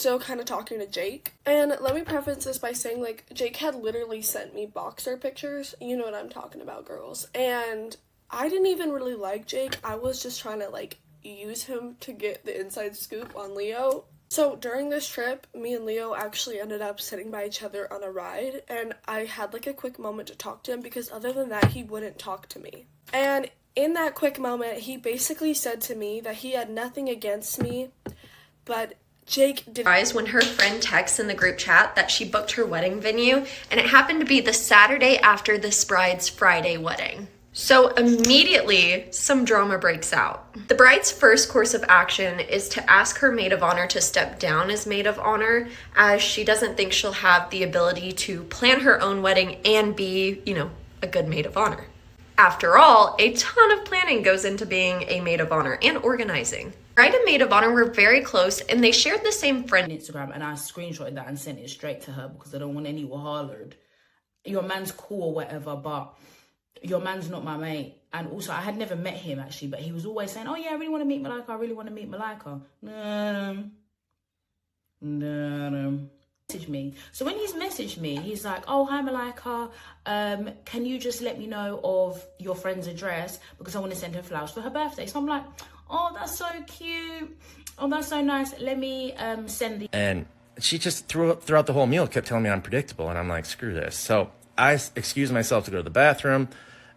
still kind of talking to Jake. And let me preface this by saying, like, Jake had literally sent me boxer pictures. You know what I'm talking about, girls. And I didn't even really like Jake. I was just trying to, like, use him to get the inside scoop on Leo. So during this trip, me and Leo actually ended up sitting by each other on a ride, and I had like a quick moment to talk to him because other than that, he wouldn't talk to me. And in that quick moment, he basically said to me that he had nothing against me, but Jake did. When her friend texts in the group chat that she booked her wedding venue, and it happened to be the Saturday after this bride's Friday wedding. So immediately, some drama breaks out. The bride's first course of action is to ask her maid of honor to step down as maid of honor, as she doesn't think she'll have the ability to plan her own wedding and be, a good maid of honor. After all, a ton of planning goes into being a maid of honor and organizing. Bride and maid of honor were very close, and they shared the same friend on Instagram, and I screenshotted that and sent it straight to her because I don't want any hollered. Your man's cool or whatever, but your man's not my mate. And also, I had never met him actually, but he was always saying, oh yeah, I really want to meet Malika, I really want to meet Malika. Message me. So when he's messaged me, he's like, oh, hi Malika, can you just let me know of your friend's address because I want to send her flowers for her birthday. So I'm like, oh, that's so cute. Oh, that's so nice. Let me send the... And she just throughout the whole meal kept telling me I'm predictable, and I'm like, screw this. So I excused myself to go to the bathroom,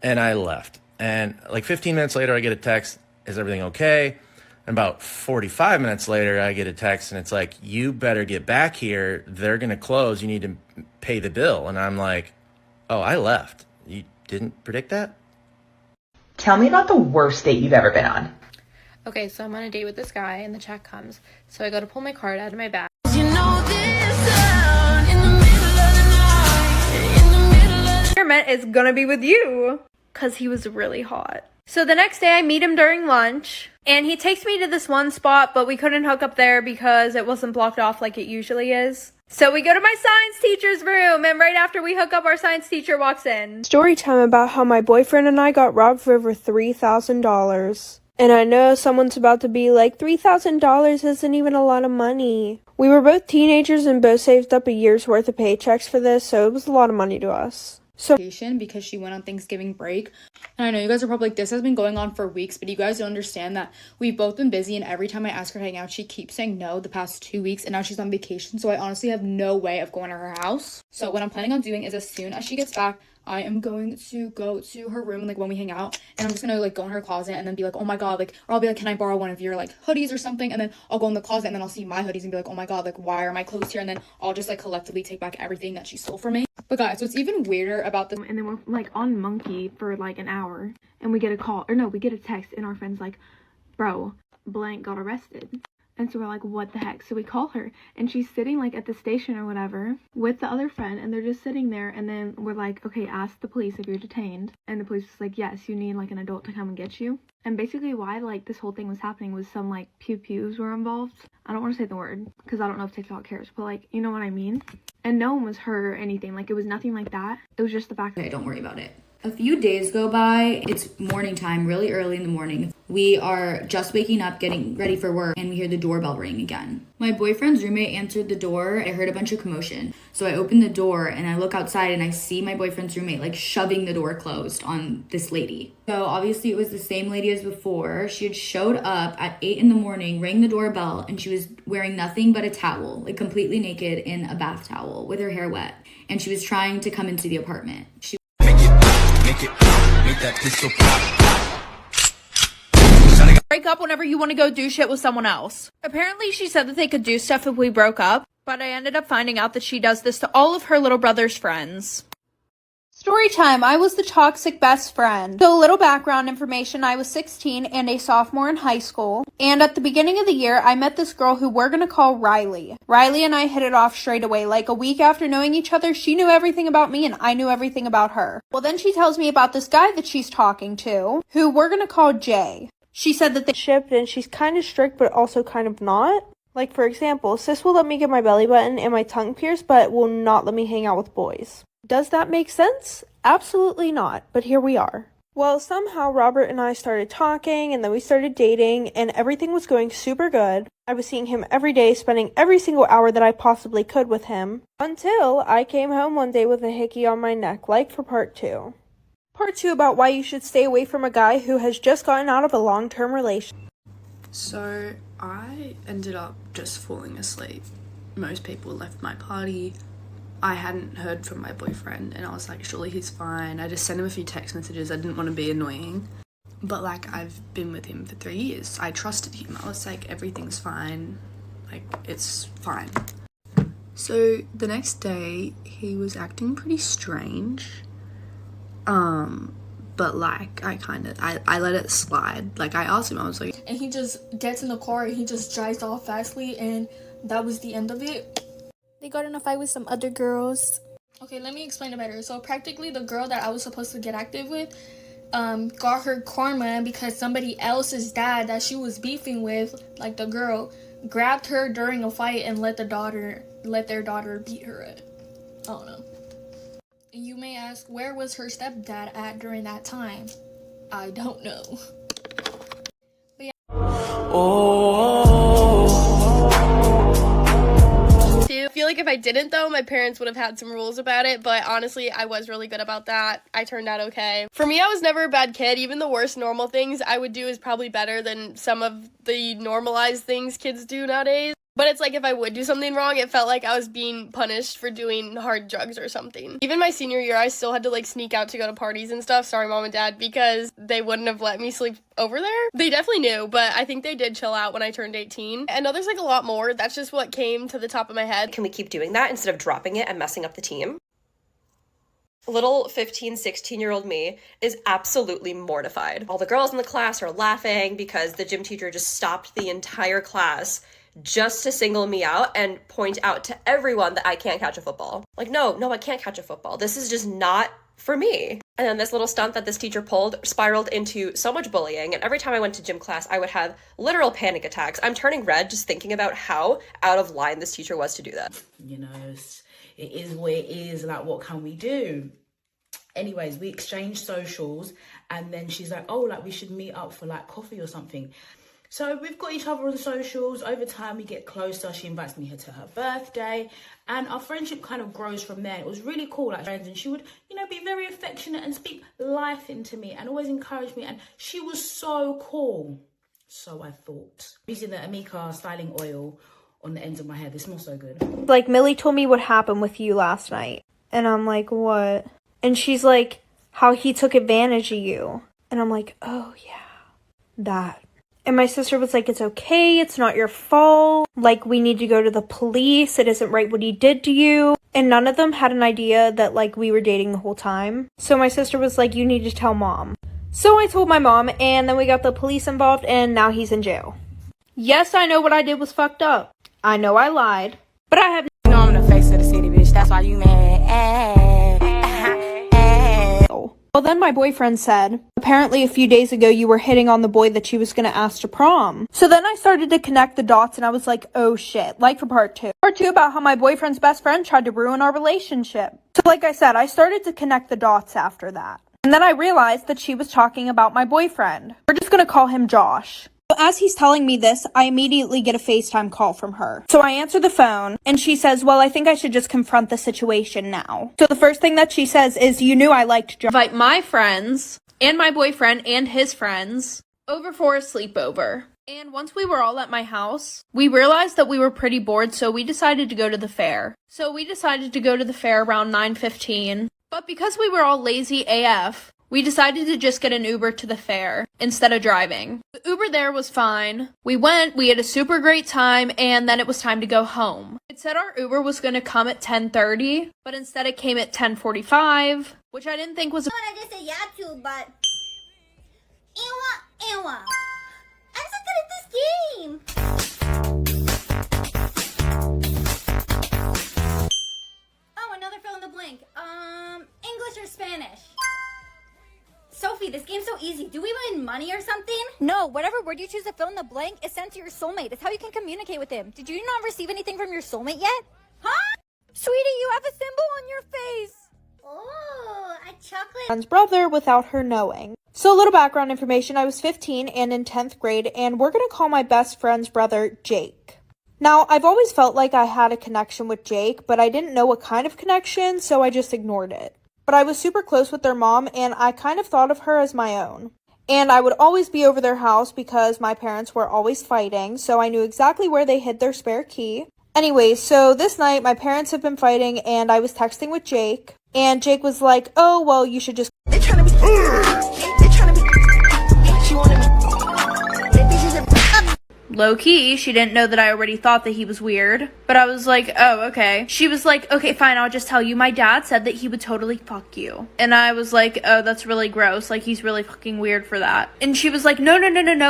and I left. And like 15 minutes later, I get a text, is everything okay? And about 45 minutes later, I get a text, and it's like, you better get back here. They're going to close. You need to pay the bill. And I'm like, oh, I left. You didn't predict that? Tell me about the worst date you've ever been on. Okay, so I'm on a date with this guy, and the check comes. So I go to pull my card out of my bag. Is gonna be with you because he was really hot. So the next day I meet him during lunch, and he takes me to this one spot, but we couldn't hook up there because it wasn't blocked off like it usually is. So we go to my science teacher's room, and right after we hook up, our science teacher walks in. Story time about how my boyfriend and I got robbed for over $3,000. And I know someone's about to be like, $3,000 isn't even a lot of money. We were both teenagers and both saved up a year's worth of paychecks for this, so it was a lot of money to us. So because she went on Thanksgiving break. And I know you guys are probably like, this has been going on for weeks, but you guys don't understand that we've both been busy, and every time I ask her to hang out, she keeps saying no the past 2 weeks, and now she's on vacation, so I honestly have no way of going to her house. So what I'm planning on doing is, as soon as she gets back, I am going to go to her room, like when we hang out, and I'm just gonna like go in her closet and then be like, oh my god, like, or I'll be like, can I borrow one of your like hoodies or something? And then I'll go in the closet and then I'll see my hoodies and be like, oh my god, like, why are my clothes here? And then I'll just like collectively take back everything that she stole from me. But guys, what's even weirder about this, And then we're like on Monkey for like an hour, and we get a call, or no, we get a text, and our friend's like, bro, blank got arrested. And so we're like, what the heck? So we call her, and she's sitting like at the station or whatever with the other friend, and they're just sitting there. And then we're like, okay, ask the police if you're detained. And the police was like, yes, you need like an adult to come and get you. And basically why like this whole thing was happening was some like pew-pews were involved. I don't want to say the word because I don't know if TikTok cares, but like, you know what I mean? And no one was hurt or anything. Like, it was nothing like that. It was just the fact that... Okay, don't worry about it. A few days go by. It's morning time, really early in the morning. We are just waking up, getting ready for work, and we hear the doorbell ring again. My boyfriend's roommate answered the door. I heard a bunch of commotion. So I open the door and I look outside and I see my boyfriend's roommate like shoving the door closed on this lady. So obviously it was the same lady as before. She had showed up at 8 in the morning, rang the doorbell, and she was wearing nothing but a towel, like completely naked in a bath towel with her hair wet. And she was trying to come into the apartment. She make that pistol pop. break up whenever you want to go do shit with someone else. Apparently she said that they could do stuff if we broke up, but I ended up finding out that she does this to all of her little brother's friends. Story time. I was the toxic best friend. So a little background information. I was 16 and a sophomore in high school. And at the beginning of the year, I met this girl who we're going to call Riley. Riley and I hit it off straight away. Like a week after knowing each other, she knew everything about me and I knew everything about her. Well, then she tells me about this guy that she's talking to, who we're going to call Jay. She said that they shipped and she's kind of strict, but also kind of not. Like, for example, sis will let me get my belly button and my tongue pierced, but will not let me hang out with boys. Does that make sense? Absolutely not, but here we are. Well, somehow Robert and I started talking, and then we started dating, and everything was going super good. I was seeing him every day, spending every single hour that I possibly could with him, until I came home one day with a hickey on my neck, like for part 2. Part 2 about why you should stay away from a guy who has just gotten out of a long-term relationship. So I ended up just falling asleep. Most people left my party. I hadn't heard from my boyfriend and I was like, surely he's fine. I just sent him a few text messages. I didn't want to be annoying. But like, I've been with him for 3 years. I trusted him. I was like, everything's fine. Like, it's fine. So the next day, he was acting pretty strange. But like, I let it slide. Like, I asked him, I was like... And he just gets in the car and he just drives off fastly, and that was the end of it. They got in a fight with some other girls. Okay, let me explain it better. So practically the girl that I was supposed to get active with got her karma because somebody else's dad that she was beefing with, like the girl, grabbed her during a fight and let their daughter beat her up. I don't know. And you may ask, where was her stepdad at during that time? I don't know. But yeah. I feel like if I didn't, though, my parents would have had some rules about it, but honestly, I was really good about that. I turned out okay. For me, I was never a bad kid. Even the worst normal things I would do is probably better than some of the normalized things kids do nowadays. But it's like if I would do something wrong, it felt like I was being punished for doing hard drugs or something. Even my senior year, I still had to like sneak out to go to parties and stuff. Sorry, mom and dad, because they wouldn't have let me sleep over there. They definitely knew, but I think they did chill out when I turned 18. I know there's like a lot more. That's just what came to the top of my head. Can we keep doing that instead of dropping it and messing up the team? Little 15, 16-year-old me is absolutely mortified. All the girls in the class are laughing because the gym teacher just stopped the entire class just to single me out and point out to everyone that I can't catch a football. Like, no, I can't catch a football. This is just not for me. And then this little stunt that this teacher pulled spiraled into so much bullying, and every time I went to gym class, I would have literal panic attacks. I'm turning red just thinking about how out of line this teacher was to do that. You know, it is what it is. Like, what can we do? Anyways, we exchanged socials, and then she's like, oh, like we should meet up for like coffee or something. So we've got each other on the socials. Over time, we get closer. She invites me to her birthday, and our friendship kind of grows from there. It was really cool, like friends, and she would, you know, be very affectionate and speak life into me and always encourage me. And she was so cool. So I thought. Using the Amika styling oil on the ends of my hair. They smell so good. Like, Millie told me what happened with you last night. And I'm like, what? And she's like, how he took advantage of you. And I'm like, oh yeah, that. And my sister was like, it's okay, it's not your fault. Like, we need to go to the police. It isn't right what he did to you. And none of them had an idea that, like, we were dating the whole time. So my sister was like, you need to tell mom. So I told my mom, and then we got the police involved, and now he's in jail. Yes, I know what I did was fucked up. I know I lied. But I have... You know I'm the face of the city, bitch. That's why you mad. Well, then my boyfriend said, apparently a few days ago you were hitting on the boy that she was going to ask to prom. So then I started to connect the dots and I was like, oh shit, like for part 2. Part 2 about how my boyfriend's best friend tried to ruin our relationship. So like I said, I started to connect the dots after that. And then I realized that she was talking about my boyfriend. We're just going to call him Josh. So as he's telling me this, I immediately get a FaceTime call from her. So I answer the phone, and she says, well, I think I should just confront the situation now. So the first thing that she says is, you knew I liked Josh. Invite my friends, and my boyfriend, and his friends, over for a sleepover. And once we were all at my house, we realized that we were pretty bored, so we decided to go to the fair. So we decided to go to the fair around 9:15. But because we were all lazy AF, we decided to just get an Uber to the fair instead of driving. The Uber there was fine. We went, we had a super great time, and then it was time to go home. It said our Uber was going to come at 10:30, but instead it came at 10:45, which I didn't think was... I just said yeah to, but... Ewa. I'm so good at this game! Oh, another fill in the blank. English or Spanish? Sophie, this game's so easy. Do we win money or something? No, whatever word you choose to fill in the blank is sent to your soulmate. It's how you can communicate with him. Did you not receive anything from your soulmate yet? Huh? Sweetie, you have a symbol on your face. Oh, a chocolate. Brother without her knowing. So a little background information, I was 15 and in 10th grade, and we're going to call my best friend's brother Jake. Now, I've always felt like I had a connection with Jake, but I didn't know what kind of connection, so I just ignored it. But I was super close with their mom, and I kind of thought of her as my own. And I would always be over their house because my parents were always fighting, so I knew exactly where they hid their spare key. Anyways, so this night, my parents have been fighting, and I was texting with Jake, and Jake was like, oh, well, you should just... Low-key, she didn't know that I already thought that he was weird. But I was like, oh, okay. She was like, okay, fine, I'll just tell you. My dad said that he would totally fuck you. And I was like, oh, that's really gross. Like, he's really fucking weird for that. And she was like, no,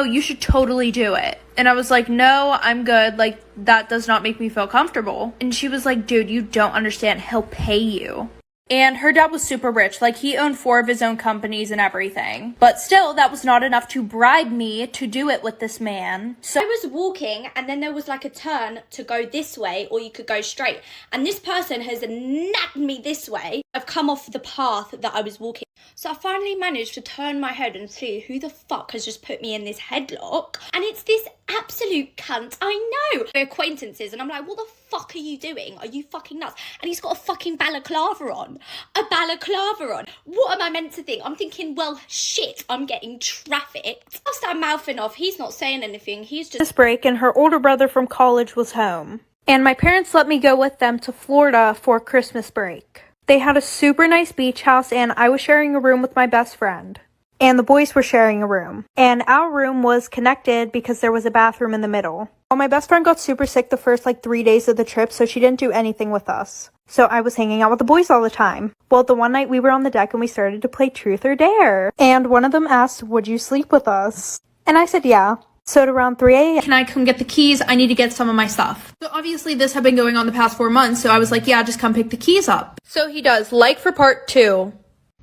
you should totally do it. And I was like, no, I'm good. Like, that does not make me feel comfortable. And she was like, dude, you don't understand. He'll pay you. And her dad was super rich, like he owned 4 of his own companies and everything. But still, that was not enough to bribe me to do it with this man. So I was walking and then there was like a turn to go this way or you could go straight. And this person has nagged me this way. I've come off the path that I was walking. So I finally managed to turn my head and see who the fuck has just put me in this headlock. And it's this absolute cunt. I know. We're acquaintances and I'm like, what the fuck are you doing? Are you fucking nuts? And he's got a fucking balaclava on. A balaclava on. What am I meant to think? I'm thinking, well, shit, I'm getting trafficked. I'll start mouthing off. He's not saying anything. He's just... This break, and her older brother from college was home. And my parents let me go with them to Florida for Christmas break. They had a super nice beach house, and I was sharing a room with my best friend. And the boys were sharing a room. And our room was connected because there was a bathroom in the middle. Well, my best friend got super sick the first 3 days of the trip, so she didn't do anything with us. So I was hanging out with the boys all the time. Well, the one night we were on the deck and we started to play Truth or Dare. And one of them asked, would you sleep with us? And I said, yeah. So at around 3 a.m. Can I come get the keys? I need to get some of my stuff. So obviously this had been going on the past 4 months, so I was like, yeah, just come pick the keys up. So he does, like for part 2.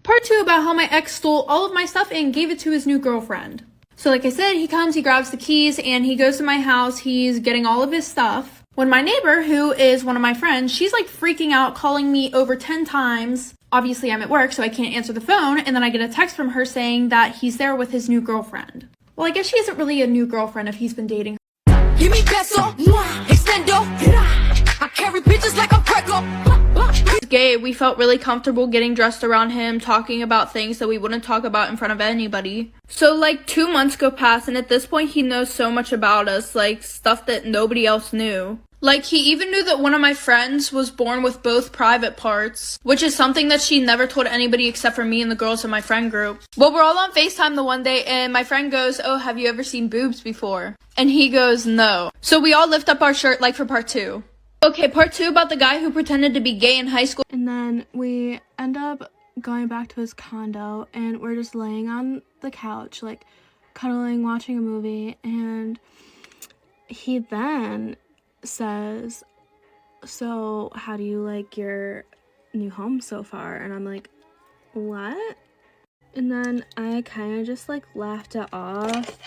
Part 2 about how my ex stole all of my stuff and gave it to his new girlfriend. So like I said, he comes, he grabs the keys, and he goes to my house. He's getting all of his stuff. When my neighbor, who is one of my friends, she's like freaking out, calling me over 10 times. Obviously I'm at work, so I can't answer the phone, and then I get a text from her saying that he's there with his new girlfriend. Well, I guess she isn't really a new girlfriend if he's been dating her. Give me peso, extendo. I carry bitches like I'm Greco. He's gay. We felt really comfortable getting dressed around him, talking about things that we wouldn't talk about in front of anybody. So 2 months go past, and at this point he knows so much about us, stuff that nobody else knew. He even knew that one of my friends was born with both private parts, which is something that she never told anybody except for me and the girls in my friend group. Well, we're all on FaceTime the one day, and my friend goes, oh, have you ever seen boobs before? And he goes, no. So we all lift up our shirt for part 2. Okay, part 2 about the guy who pretended to be gay in high school. And then we end up going back to his condo, and we're just laying on the couch, cuddling, watching a movie, and he then says, so how do you like your new home so far? And I'm like, what? And then I kind of just laughed it off,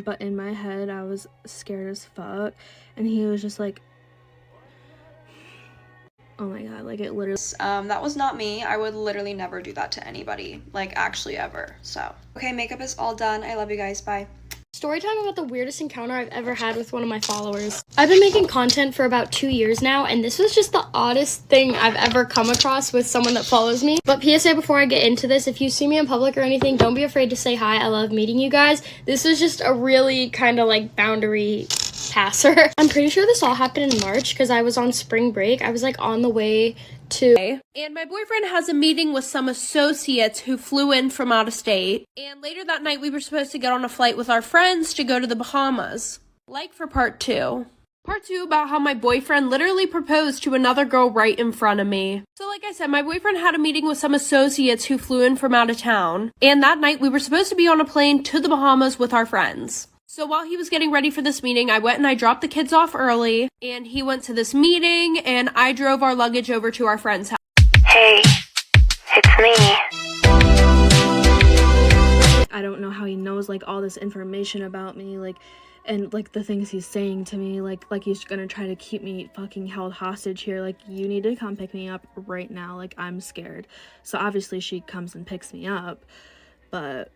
but in my head I was scared as fuck, and he was just like, oh my god, it literally... That was not me. I would literally never do that to anybody, actually ever. So okay, makeup is all done. I love you guys. Bye. Storytime about the weirdest encounter I've ever had with one of my followers. I've been making content for about 2 years now, and this was just the oddest thing I've ever come across with someone that follows me. But PSA before I get into this, if you see me in public or anything, don't be afraid to say hi. I love meeting you guys. This was just a really kind of boundary passer. I'm pretty sure this all happened in March because I was on spring break. I was on the way to... And my boyfriend has a meeting with some associates who flew in from out of state. And later that night we were supposed to get on a flight with our friends to go to the Bahamas. For part 2. Part 2 about how my boyfriend literally proposed to another girl right in front of me. So like I said, my boyfriend had a meeting with some associates who flew in from out of town. And that night we were supposed to be on a plane to the Bahamas with our friends. So while he was getting ready for this meeting, I went and I dropped the kids off early, and he went to this meeting, and I drove our luggage over to our friend's house. Hey, it's me. I don't know how he knows all this information about me, and the things he's saying to me, like he's gonna try to keep me fucking held hostage here. You need to come pick me up right now. I'm scared. So obviously she comes and picks me up, but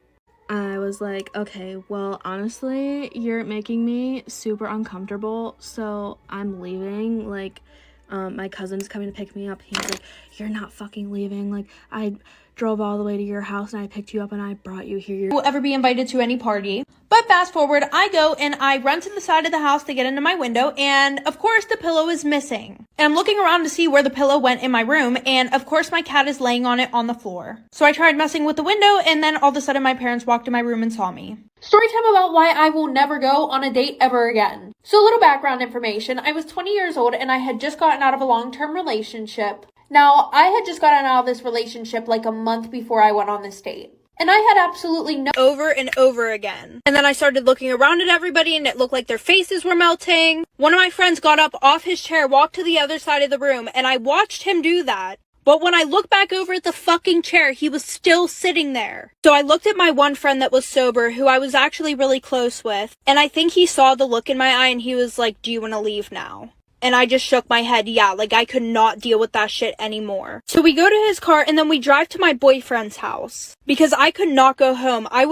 I was like, okay, well, honestly, you're making me super uncomfortable, so I'm leaving. Like, my cousin's coming to pick me up. He's like, you're not fucking leaving. Like, I drove all the way to your house and I picked you up and I brought you here. Will ever be invited to any party. But fast forward, I go and I run to the side of the house to get into my window, and of course the pillow is missing. And I'm looking around to see where the pillow went in my room, and of course my cat is laying on it on the floor. So I tried messing with the window, and then all of a sudden my parents walked in my room and saw me. Story time about why I will never go on a date ever again. So a little background information. I was 20 years old and I had just gotten out of a long-term relationship. Now, I had just gotten out of this relationship like a month before I went on this date. And I had absolutely no over and over again. And then I started looking around at everybody and it looked like their faces were melting. One of my friends got up off his chair, walked to the other side of the room, and I watched him do that. But when I looked back over at the fucking chair, he was still sitting there. So I looked at my one friend that was sober, who I was actually really close with, and I think he saw the look in my eye and he was like, do you want to leave now? And I just shook my head, yeah, like I could not deal with that shit anymore. So we go to his car and then we drive to my boyfriend's house. Because I could not go home. And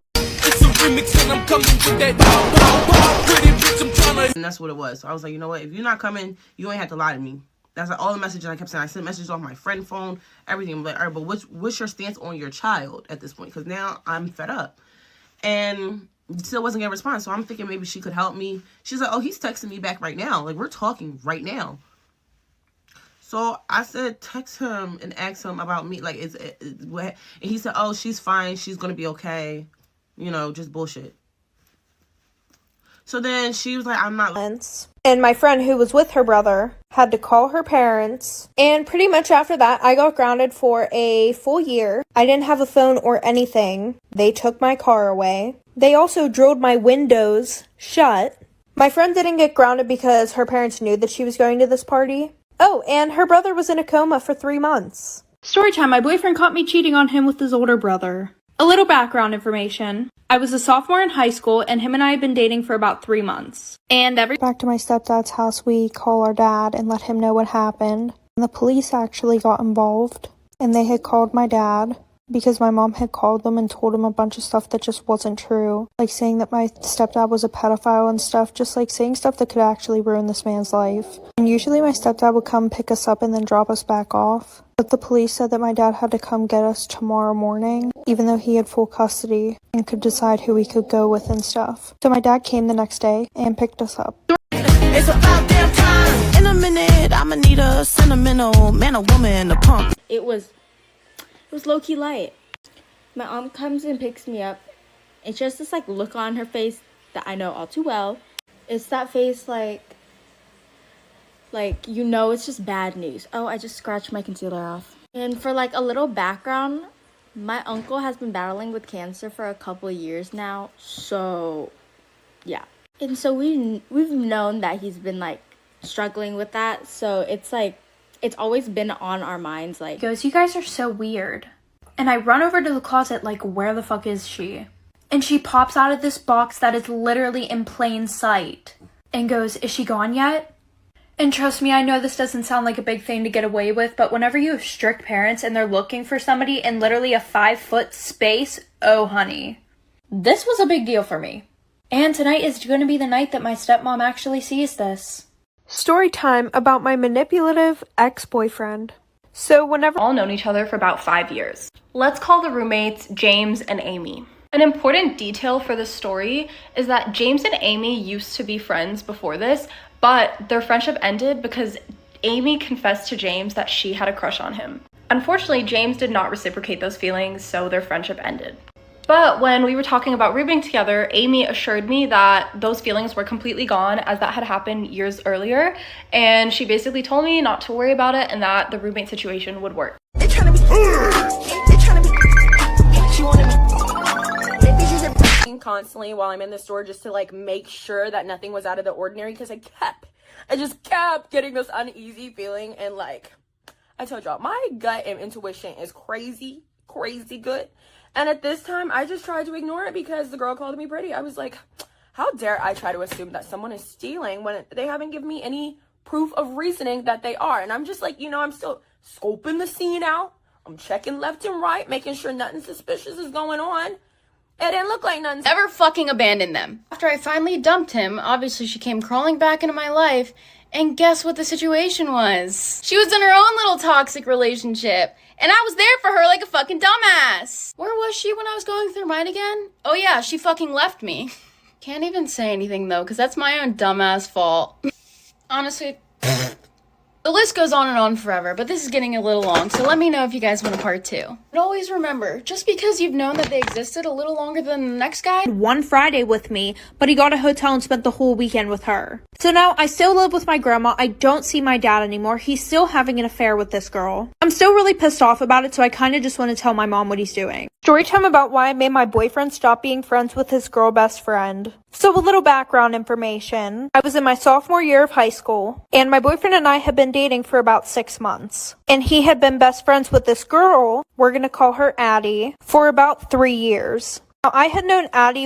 that's what it was. So I was like, you know what? If you're not coming, you ain't have to lie to me. That's like all the messages I kept saying. I sent messages off my friend phone, everything. I'm like, all right, but what's your stance on your child at this point? Because now I'm fed up. And still wasn't getting a response. So I'm thinking maybe she could help me. She's like, oh, he's texting me back right now. Like, we're talking right now. So I said, text him and ask him about me. Like, and he said, oh, she's fine. She's going to be okay. You know, just bullshit. So then she was like, I'm not. And my friend who was with her brother had to call her parents. And pretty much after that, I got grounded for a full year. I didn't have a phone or anything. They took my car away. They also drilled my windows shut. My friend didn't get grounded because her parents knew that she was going to this party. Oh, and her brother was in a coma for 3 months. Story time, my boyfriend caught me cheating on him with his older brother. A little background information. I was a sophomore in high school and him and I had been dating for about 3 months. And back to my stepdad's house, we call our dad and let him know what happened. And the police actually got involved and they had called my dad because my mom had called them and told him a bunch of stuff that just wasn't true. Like saying that my stepdad was a pedophile and stuff, just like saying stuff that could actually ruin this man's life. And usually my stepdad would come pick us up and then drop us back off. But the police said that my dad had to come get us tomorrow morning, even though he had full custody and could decide who we could go with and stuff. So my dad came the next day and picked us up. It's about damn time. In a minute, I'ma need a sentimental man or woman to pump. It was low-key light. My mom comes and picks me up. It's just this like look on her face that I know all too well. It's that face like you know it's just bad news. Oh, I just scratched my concealer off. And for like a little background, my uncle has been battling with cancer for a couple of years now. So yeah. And so we've known that he's been like struggling with that. So it's like it's always been on our minds. Like, he goes, you guys are so weird. And I run over to the closet like, where the fuck is she? And she pops out of this box that is literally in plain sight and goes, is she gone yet? And trust me, I know this doesn't sound like a big thing to get away with, but whenever you have strict parents and they're looking for somebody in literally a 5-foot space, oh honey, this was a big deal for me. And tonight is going to be the night that my stepmom actually sees this. Story time about my manipulative ex-boyfriend. So whenever all known each other for about 5 years. Let's call the roommates James and Amy. An important detail for the story is that James and Amy used to be friends before this, but their friendship ended because Amy confessed to James that she had a crush on him. Unfortunately, James did not reciprocate those feelings, so their friendship ended. But when we were talking about rooming together, Amy assured me that those feelings were completely gone as that had happened years earlier. And she basically told me not to worry about it and that the roommate situation would work. Constantly while I'm in the store just to like make sure that nothing was out of the ordinary because I just kept getting this uneasy feeling. And like I told y'all, my gut and intuition is crazy good. And at this time, I just tried to ignore it because the girl called me pretty. I was like, how dare I try to assume that someone is stealing when they haven't given me any proof of reasoning that they are. And I'm just like, you know, I'm still scoping the scene out. I'm checking left and right, making sure nothing suspicious is going on. It didn't look like none. Never fucking abandoned them. After I finally dumped him, obviously she came crawling back into my life, and guess what the situation was? She was in her own little toxic relationship, and I was there for her like a fucking dumbass. Where was she when I was going through mine again? Oh yeah, she fucking left me. Can't even say anything though, because that's my own dumbass fault. Honestly, the list goes on and on forever, but this is getting a little long, so let me know if you guys want a part 2. But always remember, just because you've known that they existed a little longer than the next guy, one Friday with me, but he got a hotel and spent the whole weekend with her. So now I still live with my grandma. I don't see my dad anymore. He's still having an affair with this girl. I'm still really pissed off about it, so I kind of just want to tell my mom what he's doing. Story time about why I made my boyfriend stop being friends with his girl best friend. So a little background information. I was in my sophomore year of high school, and my boyfriend and I had been dating for about 6 months. And he had been best friends with this girl, we're gonna call her Addie, for about 3 years. Now, I had known Addie